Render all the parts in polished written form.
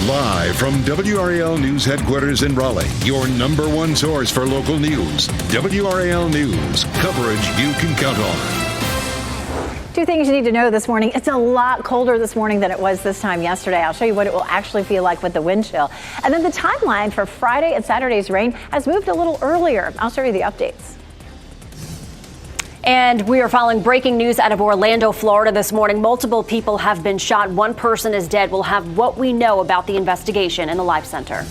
Live from WRAL News Headquarters in Raleigh, your number one source for local news. WRAL News, coverage you can count on. Two things you need to know this morning. It's a lot colder this morning than it was this time yesterday. I'll show you what it will actually feel like with the wind chill. And then the timeline for Friday and Saturday's rain has moved a little earlier. I'll show you the updates. And we are following breaking news out of Orlando, Florida this morning. Multiple people have been shot. One person is dead. We'll have what we know about the investigation in the Live Center.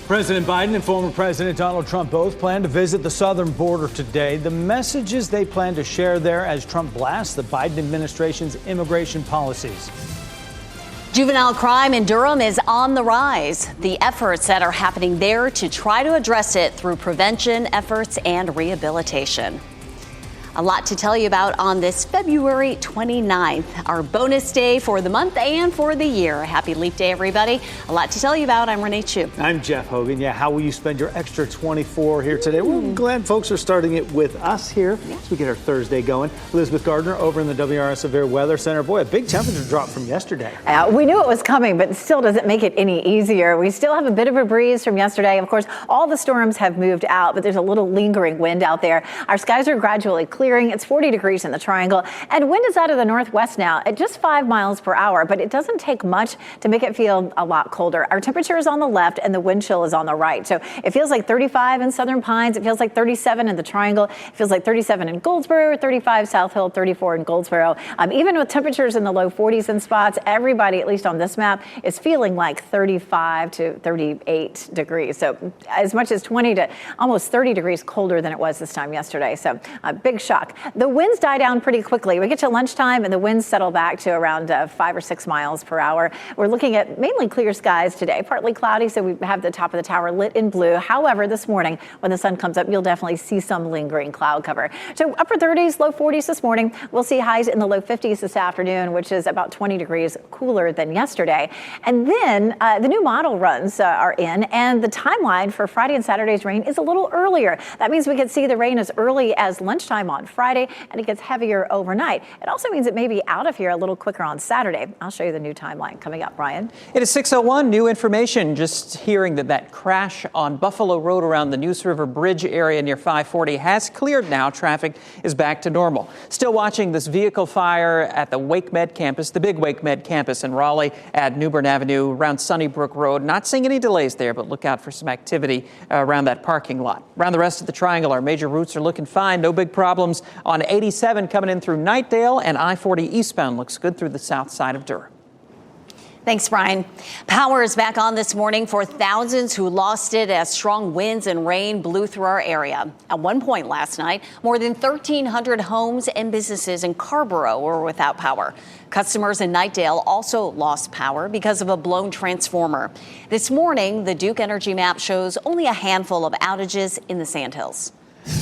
President Biden and former President Donald Trump both plan to visit the southern border today. The messages they plan to share there as Trump blasts the Biden administration's immigration policies. Juvenile crime in Durham is on the rise. The efforts that are happening there to try to address it through prevention efforts and rehabilitation. A lot to tell you about on this February 29th, our bonus day for the month and for the year. Happy Leap Day, everybody. A lot to tell you about. I'm Renee Chu. I'm Jeff Hogan. Yeah, how will you spend your extra 24 here today? We're glad folks are starting it with us here as we get our Thursday going. Elizabeth Gardner over in the WRS Severe Weather Center. Boy, a big temperature drop from yesterday. We knew it was coming, but it still doesn't make it any easier. We still have a bit of a breeze from yesterday. Of course, all the storms have moved out, but there's a little lingering wind out there. Our skies are gradually clearing. It's 40 degrees in the Triangle, and wind is out of the northwest now at just 5 miles per hour, but it doesn't take much to make it feel a lot colder. Our temperature is on the left and the wind chill is on the right. So it feels like 35 in Southern Pines. It feels like 37 in the Triangle. It feels like 37 in Goldsboro, 35 South Hill, 34 in Goldsboro. Even with temperatures in the low 40s in spots, everybody, at least on this map, is feeling like 35 to 38 degrees. So as much as 20 to almost 30 degrees colder than it was this time yesterday. So a big shock. The winds die down pretty quickly. We get to lunchtime and the winds settle back to around 5 or 6 miles per hour. We're looking at mainly clear skies today, partly cloudy, so we have the top of the tower lit in blue. However, this morning when the sun comes up, you'll definitely see some lingering cloud cover. So upper 30s, low 40s this morning. We'll see highs in the low 50s this afternoon, which is about 20 degrees cooler than yesterday. And then the new model runs are in, and the timeline for Friday and Saturday's rain is a little earlier. That means we could see the rain as early as lunchtime on Friday, and it gets heavier overnight. It also means it may be out of here a little quicker on Saturday. I'll show you the new timeline coming up. Brian. It is 6:01. New information. Just hearing that crash on Buffalo Road around the Neuse River Bridge area near 540 has cleared now. Traffic is back to normal. Still watching this vehicle fire at the Wake Med campus, the big Wake Med campus in Raleigh at New Bern Avenue around Sunnybrook Road. Not seeing any delays there, but look out for some activity around that parking lot. Around the rest of the Triangle, our major routes are looking fine. No big problems on 87 coming in through Knightdale, and I-40 eastbound looks good through the south side of Durham. Thanks, Brian. Power is back on this morning for thousands who lost it as strong winds and rain blew through our area. At one point last night, more than 1,300 homes and businesses in Carrboro were without power. Customers in Knightdale also lost power because of a blown transformer. This morning, the Duke Energy map shows only a handful of outages in the Sandhills.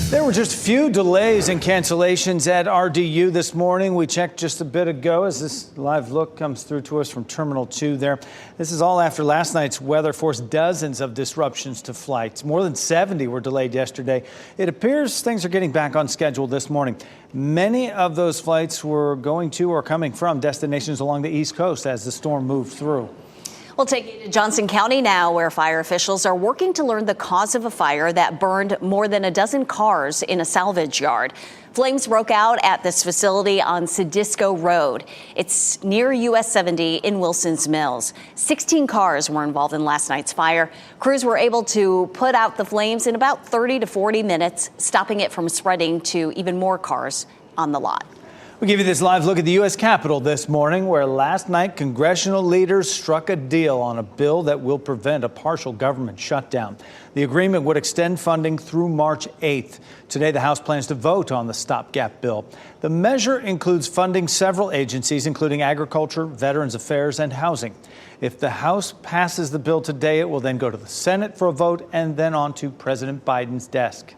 There were just few delays and cancellations at RDU this morning. We checked just a bit ago as this live look comes through to us from Terminal 2 there. This is all after last night's weather forced dozens of disruptions to flights. More than 70 were delayed yesterday. It appears things are getting back on schedule this morning. Many of those flights were going to or coming from destinations along the East Coast as the storm moved through. We'll take you to Johnson County now, where fire officials are working to learn the cause of a fire that burned more than a dozen cars in a salvage yard. Flames broke out at this facility on Sedisco Road. It's near US 70 in Wilson's Mills. 16 cars were involved in last night's fire. Crews were able to put out the flames in about 30 to 40 minutes, stopping it from spreading to even more cars on the lot. We give you this live look at the U.S. Capitol this morning, where last night congressional leaders struck a deal on a bill that will prevent a partial government shutdown. The agreement would extend funding through March 8th. Today, the House plans to vote on the stopgap bill. The measure includes funding several agencies, including agriculture, Veterans Affairs, and housing. If the House passes the bill today, it will then go to the Senate for a vote and then on to President Biden's desk.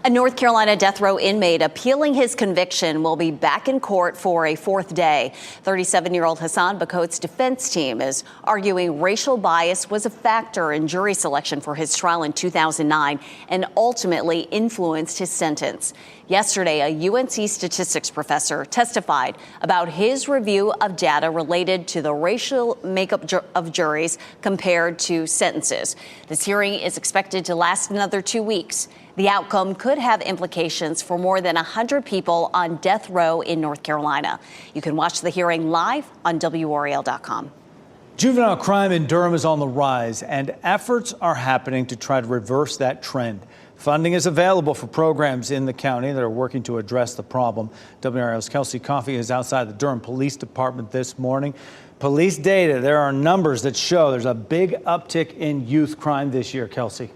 A North Carolina death row inmate appealing his conviction will be back in court for a fourth day. 37-year-old Hassan Bakote's defense team is arguing racial bias was a factor in jury selection for his trial in 2009 and ultimately influenced his sentence. Yesterday, a UNC statistics professor testified about his review of data related to the racial makeup of juries compared to sentences. This hearing is expected to last another 2 weeks. The outcome could have implications for more than 100 people on death row in North Carolina. You can watch the hearing live on WRAL.com. Juvenile crime in Durham is on the rise, and efforts are happening to try to reverse that trend. Funding is available for programs in the county that are working to address the problem. WRAL's Kelsey Coffey is outside the Durham Police Department this morning. Police data, there are numbers that show there's a big uptick in youth crime this year. Kelsey.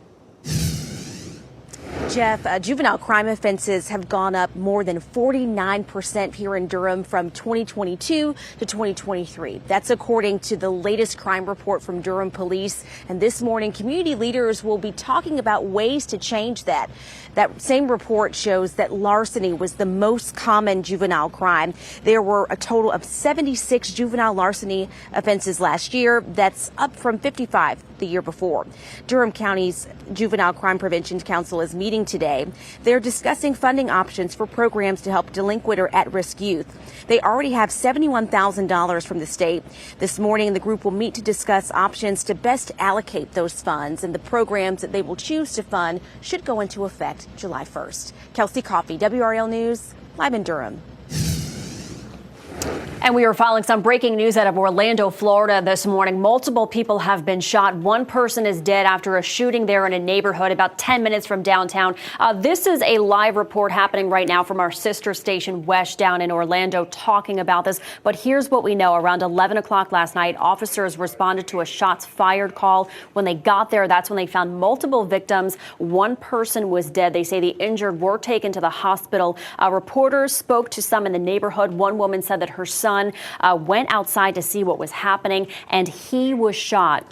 Jeff, juvenile crime offenses have gone up more than 49% here in Durham from 2022 to 2023. That's according to the latest crime report from Durham Police. And this morning, community leaders will be talking about ways to change that. That same report shows that larceny was the most common juvenile crime. There were a total of 76 juvenile larceny offenses last year. That's up from 55 the year before. Durham County's Juvenile Crime Prevention Council is meeting today. They're discussing funding options for programs to help delinquent or at-risk youth. They already have $71,000 from the state. This morning, the group will meet to discuss options to best allocate those funds, and the programs that they will choose to fund should go into effect July 1st. Kelsey Coffey, WRAL News, live in Durham. And we are following some breaking news out of Orlando, Florida this morning. Multiple people have been shot. One person is dead after a shooting there in a neighborhood about 10 minutes from downtown. This is a live report happening right now from our sister station West down in Orlando talking about this. But here's what we know. Around 11 o'clock last night, officers responded to a shots fired call. When they got there, that's when they found multiple victims. One person was dead. They say the injured were taken to the hospital. Reporters spoke to some in the neighborhood. One woman said that her son went outside to see what was happening, and he was shot.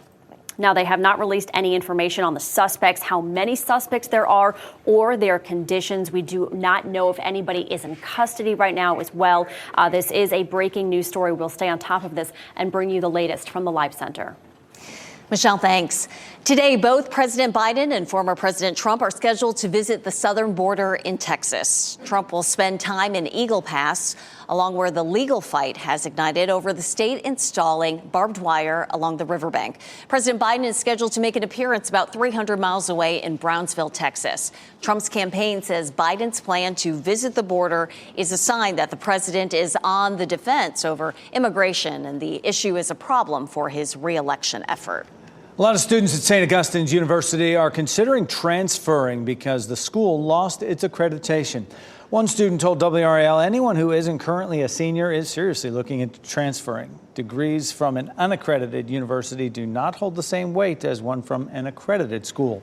Now, they have not released any information on the suspects, how many suspects there are, or their conditions. We do not know if anybody is in custody right now as well. This is a breaking news story. We'll stay on top of this and bring you the latest from the Live Center. Michelle, thanks. Today, both President Biden and former President Trump are scheduled to visit the southern border in Texas. Trump will spend time in Eagle Pass, along where the legal fight has ignited over the state installing barbed wire along the riverbank. President Biden is scheduled to make an appearance about 300 miles away in Brownsville, Texas. Trump's campaign says Biden's plan to visit the border is a sign that the president is on the defense over immigration, and the issue is a problem for his re-election effort. A lot of students at St. Augustine's University are considering transferring because the school lost its accreditation. One student told WRAL anyone who isn't currently a senior is seriously looking into transferring. Degrees from an unaccredited university do not hold the same weight as one from an accredited school.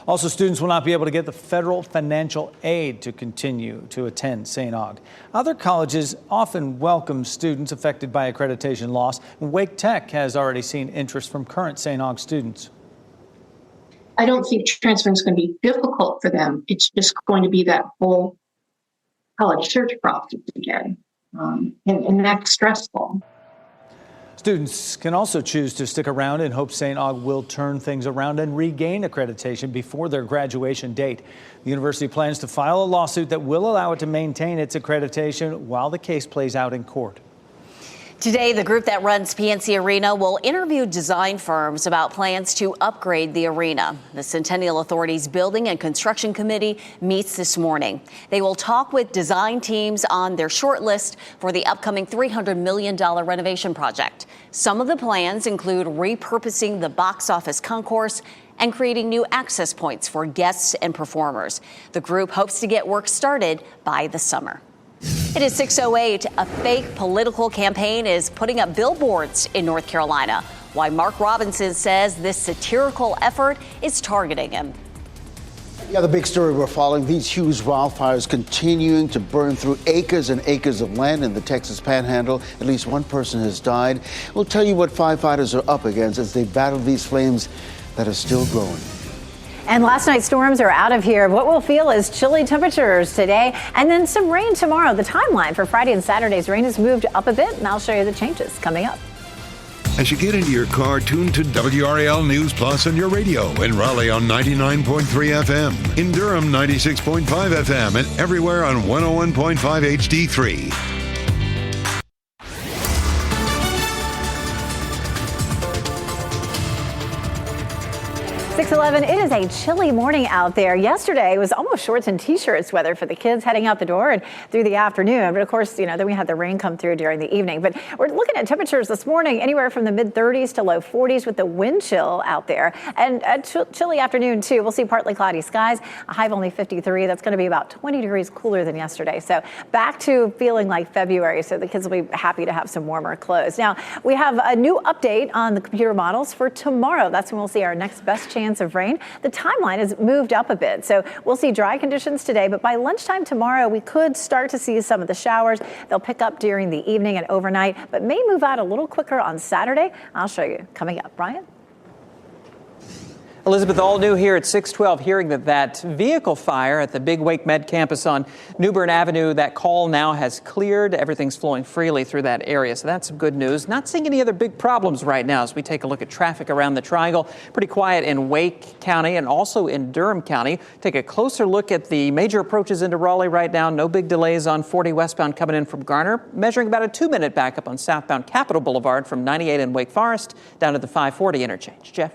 Also, students will not be able to get the federal financial aid to continue to attend St. Aug. Other colleges often welcome students affected by accreditation loss. Wake Tech has already seen interest from current St. Aug students. I don't think transferring is going to be difficult for them. It's just going to be that whole college search process again, and that's stressful. Students can also choose to stick around and hope St. Aug will turn things around and regain accreditation before their graduation date. The university plans to file a lawsuit that will allow it to maintain its accreditation while the case plays out in court. Today, the group that runs PNC Arena will interview design firms about plans to upgrade the arena. The Centennial Authority's Building and Construction Committee meets this morning. They will talk with design teams on their short list for the upcoming $300 million renovation project. Some of the plans include repurposing the box office concourse and creating new access points for guests and performers. The group hopes to get work started by the summer. It is 6:08. A fake political campaign is putting up billboards in North Carolina. Why Mark Robinson says this satirical effort is targeting him. Yeah, the big story we're following, these huge wildfires continuing to burn through acres and acres of land in the Texas Panhandle. At least one person has died. We'll tell you what firefighters are up against as they battle these flames that are still growing. And last night's storms are out of here. What we'll feel is chilly temperatures today and then some rain tomorrow. The timeline for Friday and Saturday's rain has moved up a bit, and I'll show you the changes coming up. As you get into your car, tune to WRAL News Plus on your radio. In Raleigh on 99.3 FM. In Durham, 96.5 FM. And everywhere on 101.5 HD3. 6:11. It is a chilly morning out there. Yesterday it was almost shorts and t-shirts weather for the kids heading out the door and through the afternoon. But of course, then we had the rain come through during the evening. But we're looking at temperatures this morning anywhere from the mid 30s to low 40s with the wind chill out there. And a chilly afternoon too. We'll see partly cloudy skies, a high of only 53. That's going to be about 20 degrees cooler than yesterday. So back to feeling like February. So the kids will be happy to have some warmer clothes. Now we have a new update on the computer models for tomorrow. That's when we'll see our next best chance of rain. The timeline has moved up a bit, so we'll see dry conditions today, but by lunchtime tomorrow we could start to see some of the showers. They'll pick up during the evening and overnight, but may move out a little quicker on Saturday. I'll show you coming up. Brian? Elizabeth, all new here at 612, hearing that vehicle fire at the Big Wake Med campus on New Bern Avenue, that call now has cleared. Everything's flowing freely through that area, so that's some good news. Not seeing any other big problems right now as we take a look at traffic around the Triangle. Pretty quiet in Wake County and also in Durham County. Take a closer look at the major approaches into Raleigh right now. No big delays on 40 westbound coming in from Garner. Measuring about a 2-minute backup on southbound Capitol Boulevard from 98 in Wake Forest down to the 540 interchange. Jeff?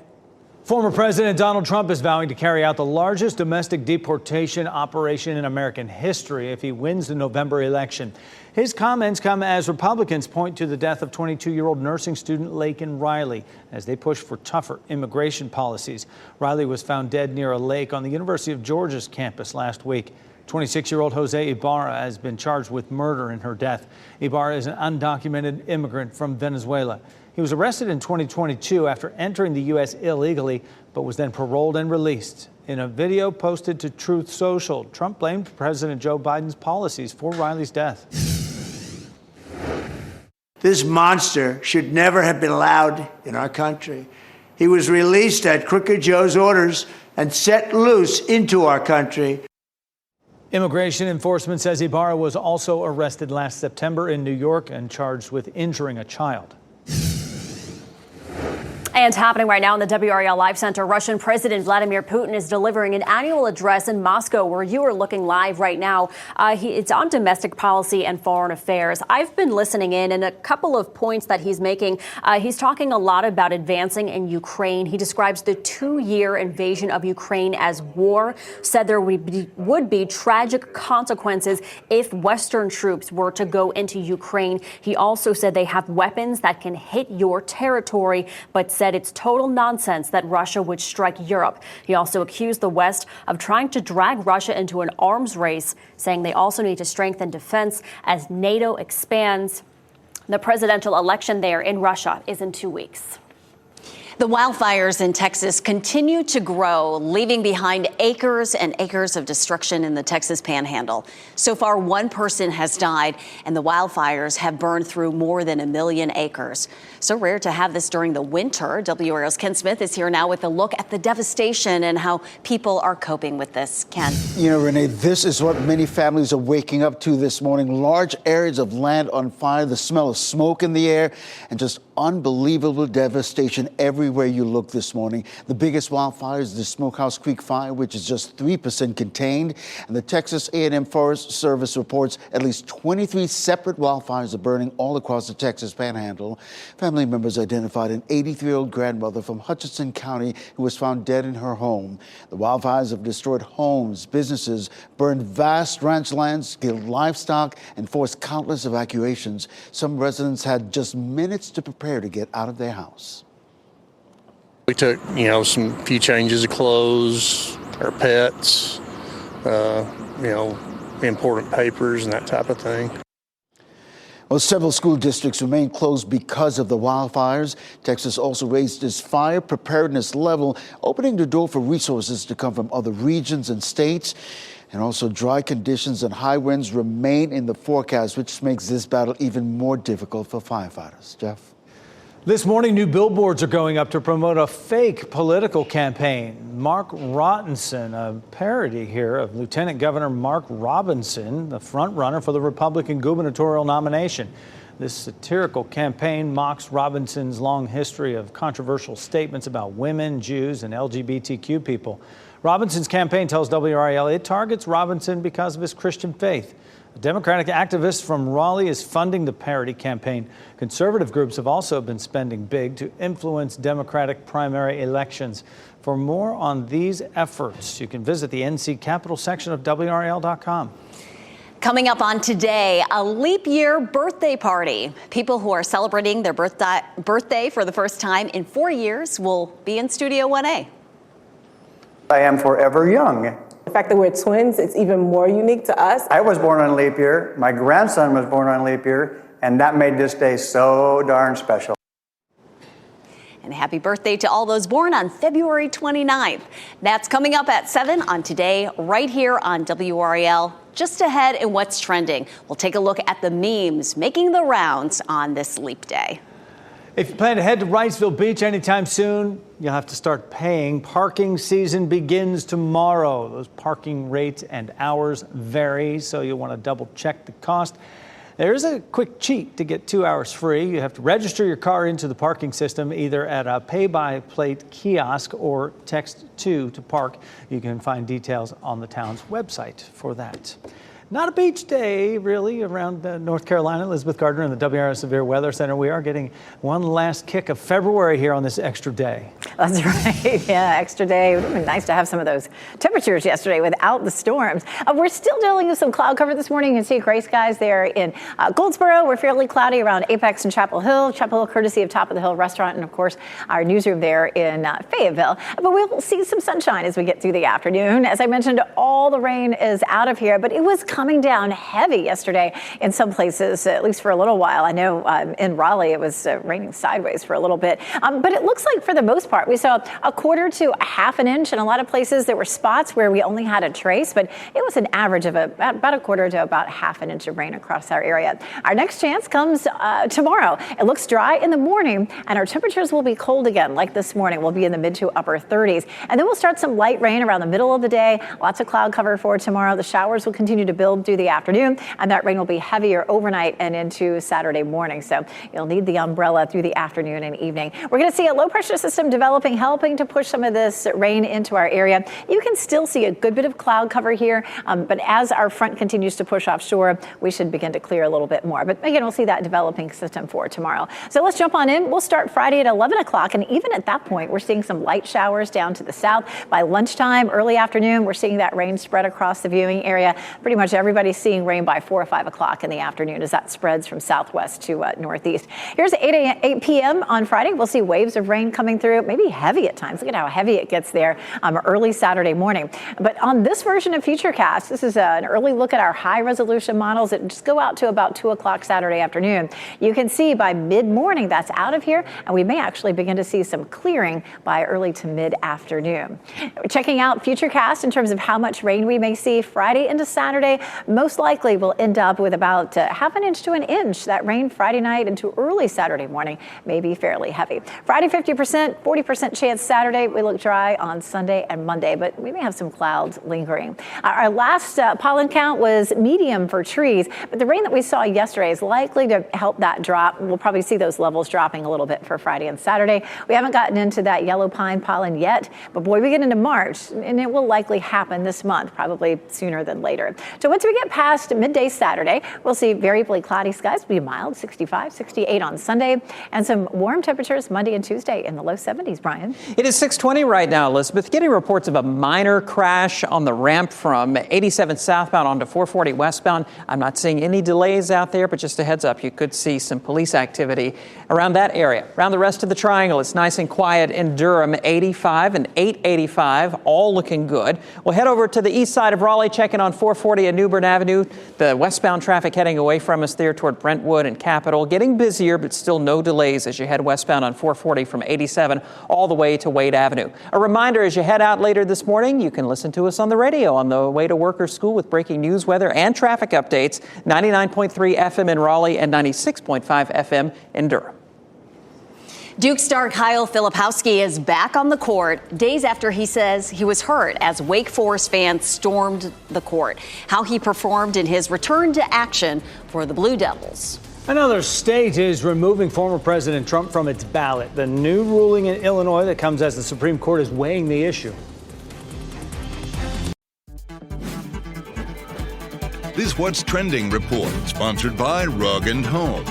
Former President Donald Trump is vowing to carry out the largest domestic deportation operation in American history if he wins the November election. His comments come as Republicans point to the death of 22-year-old nursing student Laken Riley as they push for tougher immigration policies. Riley was found dead near a lake on the University of Georgia's campus last week. 26-year-old Jose Ibarra has been charged with murder in her death. Ibarra is an undocumented immigrant from Venezuela. He was arrested in 2022 after entering the U.S. illegally, but was then paroled and released. In a video posted to Truth Social, Trump blamed President Joe Biden's policies for Riley's death. This monster should never have been allowed in our country. He was released at Crooked Joe's orders and set loose into our country. Immigration enforcement says Ibarra was also arrested last September in New York and charged with injuring a child. And happening right now in the WRAL Live Center, Russian President Vladimir Putin is delivering an annual address in Moscow, where you are looking live right now. It's on domestic policy and foreign affairs. I've been listening in, and a couple of points that he's making. He's talking a lot about advancing in Ukraine. He describes the 2-year invasion of Ukraine as war, said there would be tragic consequences if Western troops were to go into Ukraine. He also said they have weapons that can hit your territory, but said it's total nonsense that Russia would strike Europe. He also accused the West of trying to drag Russia into an arms race, saying they also need to strengthen defense as NATO expands. The presidential election there in Russia is in 2 weeks. The wildfires in Texas continue to grow, leaving behind acres and acres of destruction in the Texas Panhandle. So far, 1 person has died, and the wildfires have burned through more than 1 million acres. So rare to have this during the winter. WRAL's Ken Smith is here now with a look at the devastation and how people are coping with this. Ken. Renee, this is what many families are waking up to this morning. Large areas of land on fire, the smell of smoke in the air, and just unbelievable devastation everywhere you look this morning. The biggest wildfire is the Smokehouse Creek fire, which is just 3% contained. And the Texas A&M Forest Service reports at least 23 separate wildfires are burning all across the Texas Panhandle. Family members identified an 83-year-old grandmother from Hutchinson County who was found dead in her home. The wildfires have destroyed homes, businesses, burned vast ranch lands, killed livestock, and forced countless evacuations. Some residents had just minutes to prepare to get out of their house. We took, some few changes of clothes, our pets, important papers and that type of thing. Well, several school districts remain closed because of the wildfires. Texas also raised its fire preparedness level, opening the door for resources to come from other regions and states. And also dry conditions and high winds remain in the forecast, which makes this battle even more difficult for firefighters. Jeff? This morning, new billboards are going up to promote a fake political campaign. Mark Rottenson, a parody here of Lieutenant Governor Mark Robinson, the front runner for the Republican gubernatorial nomination. This satirical campaign mocks Robinson's long history of controversial statements about women, Jews, and LGBTQ people. Robinson's campaign tells WRAL it targets Robinson because of his Christian faith. A Democratic activist from Raleigh is funding the parody campaign. Conservative groups have also been spending big to influence Democratic primary elections. For more on these efforts, you can visit the NC Capital section of WRAL.com. Coming up on Today, a leap year birthday party. People who are celebrating their birthday for the first time in 4 years will be in Studio 1A. I am forever young. The fact that we're twins, it's even more unique to us. I was born on leap year. My grandson was born on leap year, and that made this day so darn special. And happy birthday to all those born on February 29th. That's coming up at 7 on Today, right here on WRAL. Just ahead in what's trending, we'll take a look at the memes making the rounds on this leap day. If you plan to head to Wrightsville Beach anytime soon, you'll have to start paying. Parking season begins tomorrow. Those parking rates and hours vary, so you'll want to double check the cost. There's a quick cheat to get 2 hours free. You have to register your car into the parking system either at a pay-by-plate kiosk or text 2 to park. You can find details on the town's website for that. Not a beach day, really, around North Carolina. Elizabeth Gardner in the WRAL Severe Weather Center. We are getting one last kick of February here on this extra day. That's right. Yeah, extra day. It would have been nice to have some of those temperatures yesterday without the storms. We're still dealing with some cloud cover this morning. You can see gray skies there in Goldsboro. We're fairly cloudy around Apex and Chapel Hill. Chapel Hill, courtesy of Top of the Hill Restaurant, and of course our newsroom there in Fayetteville. But we'll see some sunshine as we get through the afternoon. As I mentioned, all the rain is out of here, but it was coming down heavy yesterday in some places, at least for a little while. I know in Raleigh it was raining sideways for a little bit, but it looks like for the most part we saw a quarter to a half an inch. In a lot of places there were spots where we only had a trace, but it was an average of about a quarter to about half an inch of rain across our area. Our next chance comes tomorrow. It looks dry in the morning, and our temperatures will be cold again, like this morning. We'll be in the mid to upper 30s, and then we'll start some light rain around the middle of the day. Lots of cloud cover for tomorrow. The showers will continue to build through the afternoon, and that rain will be heavier overnight and into Saturday morning. So you'll need the umbrella through the afternoon and evening. We're going to see a low pressure system developing, helping to push some of this rain into our area. You can still see a good bit of cloud cover here, but as our front continues to push offshore, we should begin to clear a little bit more. But again, we'll see that developing system for tomorrow. So let's jump on in. We'll start Friday at 11 o'clock, and even at that point, we're seeing some light showers down to the south. By lunchtime, early afternoon, we're seeing that rain spread across the viewing area. Pretty much everybody's seeing rain by 4 or 5 o'clock in the afternoon as that spreads from southwest to northeast. Here's 8 p.m. on Friday. We'll see waves of rain coming through, maybe heavy at times. Look at how heavy it gets there early Saturday morning. But on this version of Futurecast, this is an early look at our high resolution models that just go out to about 2 o'clock Saturday afternoon. You can see by mid-morning that's out of here, and we may actually begin to see some clearing by early to mid-afternoon. Checking out Futurecast in terms of how much rain we may see Friday into Saturday, most likely we'll end up with about half an inch to an inch. That rain Friday night into early Saturday morning may be fairly heavy. Friday 50%, 40% chance Saturday. We look dry on Sunday and Monday, but we may have some clouds lingering. Our last pollen count was medium for trees, but the rain that we saw yesterday is likely to help that drop. We'll probably see those levels dropping a little bit for Friday and Saturday. We haven't gotten into that yellow pine pollen yet, but boy, we get into March, and it will likely happen this month, probably sooner than later. So once we get past midday Saturday, we'll see variably cloudy skies, be mild, 65, 68 on Sunday, and some warm temperatures Monday and Tuesday in the low 70s, Brian. It is 6:20 right now, Elizabeth. Getting reports of a minor crash on the ramp from 87 southbound onto 440 westbound. I'm not seeing any delays out there, but just a heads up, you could see some police activity around that area. Around the rest of the triangle, it's nice and quiet in Durham, 85 and 885, all looking good. We'll head over to the east side of Raleigh, checking on 440 and New Bern Avenue. The westbound traffic heading away from us there toward Brentwood and Capitol. Getting busier, but still no delays as you head westbound on 440 from 87 all the way to Wade Avenue. A reminder, as you head out later this morning, you can listen to us on the radio on the way to work or school with breaking news, weather, and traffic updates. 99.3 FM in Raleigh and 96.5 FM in Durham. Duke star Kyle Filipowski is back on the court days after he says he was hurt as Wake Forest fans stormed the court. How he performed in his return to action for the Blue Devils. Another state is removing former President Trump from its ballot. The new ruling in Illinois that comes as the Supreme Court is weighing the issue. This What's Trending report, sponsored by Rug & Home.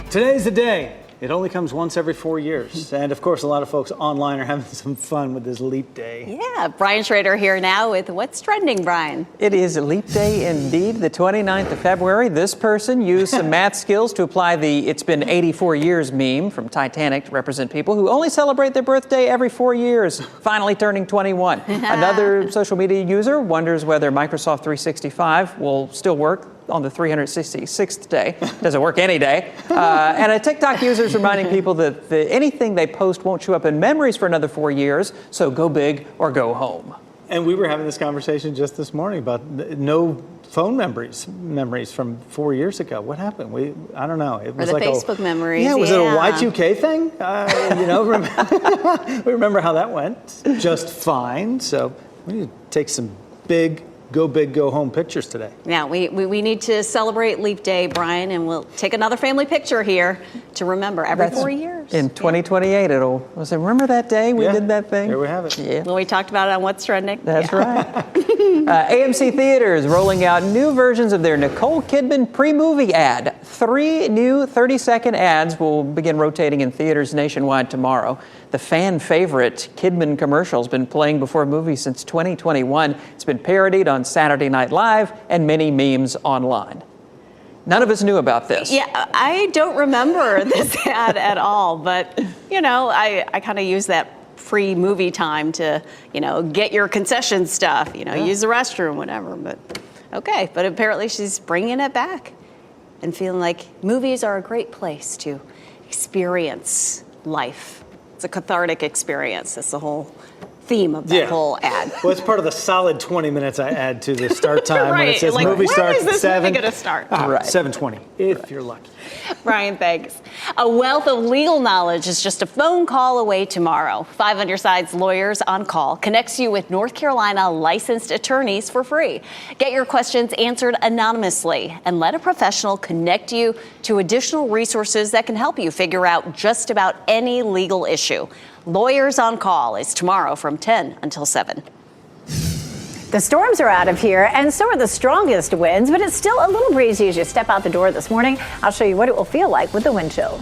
Today's the day. It only comes once every 4 years. And of course, a lot of folks online are having some fun with this leap day. Yeah, Brian Schrader here now with What's Trending, Brian. It is a leap day indeed, the 29th of February. This person used some math skills to apply the "it's been 84 years" meme from Titanic to represent people who only celebrate their birthday every 4 years, finally turning 21. Another social media user wonders whether Microsoft 365 will still work on the 366th day. Doesn't work any day. And a TikTok user is reminding people that anything they post won't show up in memories for another 4 years, so go big or go home. And we were having this conversation just this morning about no phone memories from 4 years ago. What happened? I don't know. It was or the like Facebook memories. Yeah, was it a Y2K thing? We remember how that went just fine. So we need to take some big, go big, go home pictures today. Yeah, we need to celebrate Leap Day, Brian, and we'll take another family picture here to remember every 4 years. In 2028, we'll say, remember that day we did that thing? There we have it. Yeah. Well, we talked about it on What's Trending. That's right. AMC Theaters rolling out new versions of their Nicole Kidman pre-movie ad. 3 new 30-second ads will begin rotating in theaters nationwide tomorrow. The fan favorite Kidman commercial has been playing before movies since 2021. It's been parodied on Saturday Night Live and many memes online. None of us knew about this. Yeah, I don't remember this ad at all, but, I kind of use that free movie time to, get your concession stuff, use the restroom, whatever. But okay, but apparently she's bringing it back and feeling like movies are a great place to experience life. It's a cathartic experience. That's the whole theme of that whole ad. Well, it's part of the solid 20 minutes I add to the start time right. when it says like, movie starts when is this at 7. movie going to start? Right. 7:20, if you're lucky. Brian, thanks. A wealth of legal knowledge is just a phone call away tomorrow. 5 on Your Side's Lawyers on Call connects you with North Carolina licensed attorneys for free. Get your questions answered anonymously and let a professional connect you to additional resources that can help you figure out just about any legal issue. Lawyers on Call is tomorrow from 10 until 7. The storms are out of here, and so are the strongest winds, but it's still a little breezy as you step out the door this morning. I'll show you what it will feel like with the wind chill.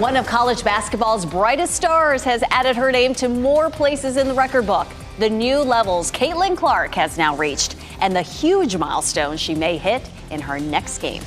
One of college basketball's brightest stars has added her name to more places in the record book. The new levels Caitlin Clark has now reached, and the huge milestone she may hit in her next game.